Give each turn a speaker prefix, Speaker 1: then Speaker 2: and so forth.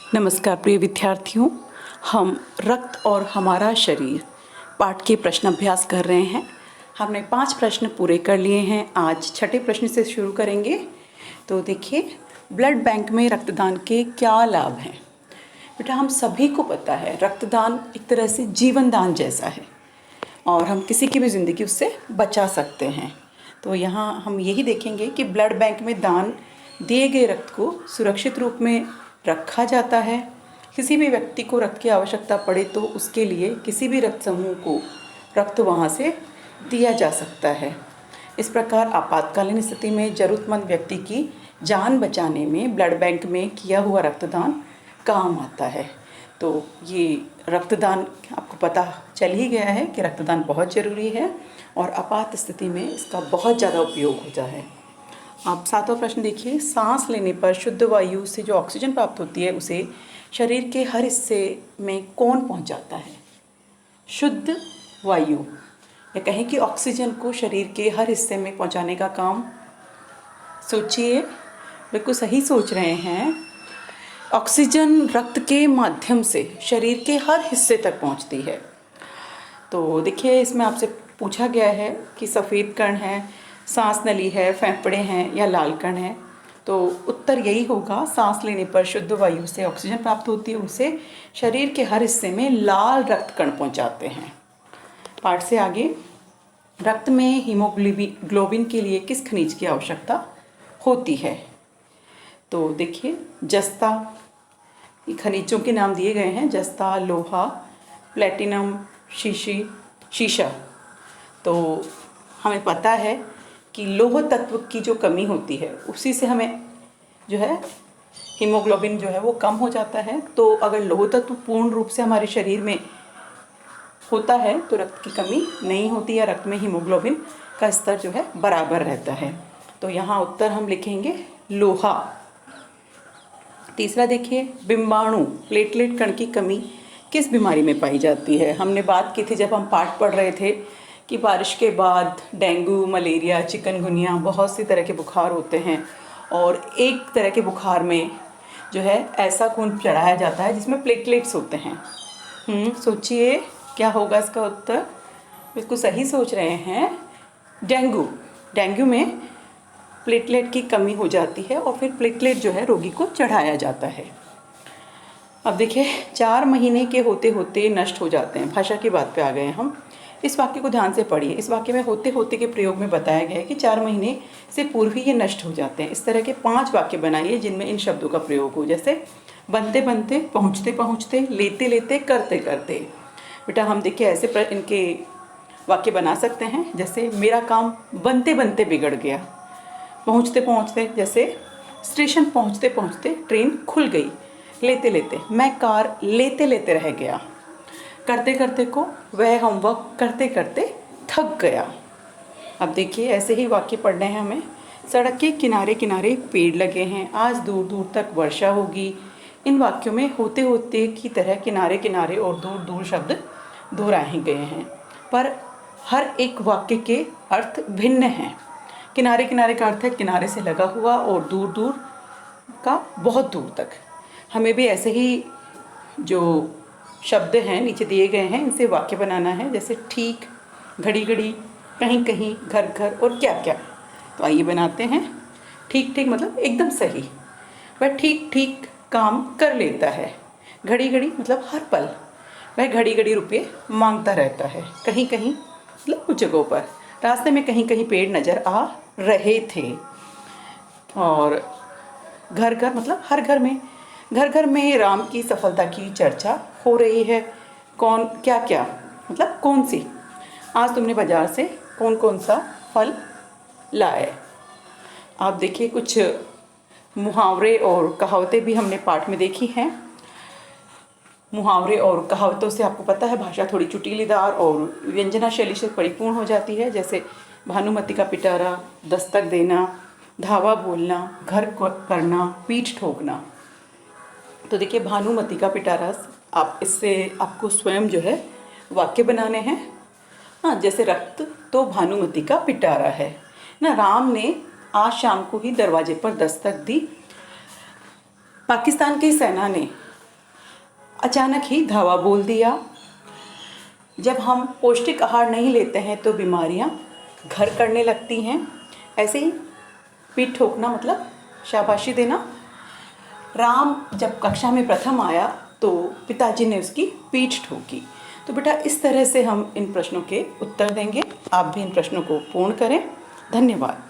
Speaker 1: नमस्कार प्रिय विद्यार्थियों, हम रक्त और हमारा शरीर पाठ के प्रश्न अभ्यास कर रहे हैं। हमने 5 प्रश्न पूरे कर लिए हैं। आज छठे प्रश्न से शुरू करेंगे। तो देखिए, ब्लड बैंक में रक्तदान के क्या लाभ हैं। बेटा, हम सभी को पता है रक्तदान एक तरह से जीवन दान जैसा है और हम किसी की भी ज़िंदगी उससे बचा सकते हैं। तो यहाँ हम यही देखेंगे कि ब्लड बैंक में दान दिए गए रक्त को सुरक्षित रूप में रखा जाता है। किसी भी व्यक्ति को रक्त की आवश्यकता पड़े तो उसके लिए किसी भी रक्त समूह को रक्त वहाँ से दिया जा सकता है। इस प्रकार आपातकालीन स्थिति में ज़रूरतमंद व्यक्ति की जान बचाने में ब्लड बैंक में किया हुआ रक्तदान काम आता है। तो ये रक्तदान आपको पता चल ही गया है कि रक्तदान बहुत ज़रूरी है और आपात स्थिति में इसका बहुत ज़्यादा उपयोग होता है। आप 7वां प्रश्न देखिए, सांस लेने पर शुद्ध वायु से जो ऑक्सीजन प्राप्त होती है उसे शरीर के हर हिस्से में कौन पहुंचाता है। शुद्ध वायु या कहें कि ऑक्सीजन को शरीर के हर हिस्से में पहुंचाने का काम, सोचिए, बिल्कुल सही सोच रहे हैं। ऑक्सीजन रक्त के माध्यम से शरीर के हर हिस्से तक पहुंचती है। तो देखिए, इसमें आपसे पूछा गया है कि सफ़ेद कण है, सांस नली है, फेफड़े हैं या लाल कण है। तो उत्तर यही होगा, सांस लेने पर शुद्ध वायु से ऑक्सीजन प्राप्त होती है, उसे शरीर के हर हिस्से में लाल रक्त कण पहुंचाते हैं। पाठ से आगे, रक्त में हीमोग्लोबिन के लिए किस खनिज की आवश्यकता होती है। तो देखिए, जस्ता, खनिजों के नाम दिए गए हैं, जस्ता, लोहा, प्लेटिनम, शीशा। तो हमें पता है कि लौह तत्व की जो कमी होती है उसी से हमें जो है हीमोग्लोबिन जो है वो कम हो जाता है। तो अगर लौह तत्व पूर्ण रूप से हमारे शरीर में होता है तो रक्त की कमी नहीं होती या रक्त में हीमोग्लोबिन का स्तर जो है बराबर रहता है। तो यहाँ उत्तर हम लिखेंगे लोहा। तीसरा देखिए, बिंबाणु प्लेटलेट कण की कमी किस बीमारी में पाई जाती है। हमने बात की थी जब हम पाठ पढ़ रहे थे कि बारिश के बाद डेंगू, मलेरिया, चिकनगुनिया, बहुत सी तरह के बुखार होते हैं और एक तरह के बुखार में जो है ऐसा खून चढ़ाया जाता है जिसमें प्लेटलेट्स होते हैं। सोचिए क्या होगा इसका उत्तर। बिल्कुल सही सोच रहे हैं, डेंगू में प्लेटलेट की कमी हो जाती है और फिर प्लेटलेट जो है रोगी को चढ़ाया जाता है। अब देखिए, 4 महीने के होते होते नष्ट हो जाते हैं। भाषा की बात पे आ गए हम। इस वाक्य को ध्यान से पढ़िए। इस वाक्य में होते होते के प्रयोग में बताया गया है कि 4 महीने से पूर्व ही ये नष्ट हो जाते हैं। इस तरह के 5 वाक्य बनाइए जिनमें इन शब्दों का प्रयोग हो, जैसे बनते बनते, पहुँचते पहुँचते, लेते लेते, करते करते। बेटा, हम देखिए ऐसे इनके वाक्य बना सकते हैं, जैसे मेरा काम बनते बनते बिगड़ गया। पहुँचते पहुँचते, जैसे स्टेशन पहुँचते पहुँचते ट्रेन खुल गई। लेते लेते, मैं कार लेते लेते रह गया। करते करते को वह होमवर्क करते करते थक गया। अब देखिए, ऐसे ही वाक्य पढ़ने हैं हमें। सड़क के किनारे किनारे पेड़ लगे हैं, आज दूर दूर तक वर्षा होगी। इन वाक्यों में होते होते की तरह किनारे किनारे और दूर दूर शब्द दोहराए गए हैं, पर हर एक वाक्य के अर्थ भिन्न हैं। किनारे किनारे का अर्थ है किनारे से लगा हुआ और दूर दूर का बहुत दूर तक। हमें भी ऐसे ही जो शब्द हैं नीचे दिए गए हैं इनसे वाक्य बनाना है, जैसे ठीक, घड़ी घड़ी, कहीं कहीं, घर घर और क्या क्या। तो आइए बनाते हैं। ठीक ठीक मतलब एकदम सही, वह ठीक ठीक काम कर लेता है। घड़ी घड़ी मतलब हर पल, वह घड़ी घड़ी रुपये मांगता रहता है। कहीं कहीं मतलब कुछ जगहों पर, रास्ते में कहीं कहीं पेड़ नज़र आ रहे थे। और घर घर मतलब हर घर में, घर घर में राम की सफलता की चर्चा हो रही है। कौन क्या क्या मतलब कौन सी, आज तुमने बाजार से कौन कौन सा फल लाए। आप देखिए, कुछ मुहावरे और कहावतें भी हमने पाठ में देखी हैं। मुहावरे और कहावतों से आपको पता है भाषा थोड़ी चुटीलीदार और व्यंजना शैली से परिपूर्ण हो जाती है, जैसे भानुमति का पिटारा, दस्तक देना, धावा बोलना, घर करना, पीठ ठोकना। तो देखिए, भानुमति का पिटारा, आप इससे आपको स्वयं जो है वाक्य बनाने हैं। हाँ, जैसे रक्त तो भानुमति का पिटारा है ना। राम ने आज शाम को ही दरवाजे पर दस्तक दी। पाकिस्तान की सेना ने अचानक ही धावा बोल दिया। जब हम पौष्टिक आहार नहीं लेते हैं तो बीमारियां घर करने लगती हैं। ऐसे ही पीठ ठोकना मतलब शाबाशी देना। राम जब कक्षा में प्रथम आया तो पिताजी ने उसकी पीठ ठोकी। तो बेटा इस तरह से हम इन प्रश्नों के उत्तर देंगे। आप भी इन प्रश्नों को पूर्ण करें। धन्यवाद।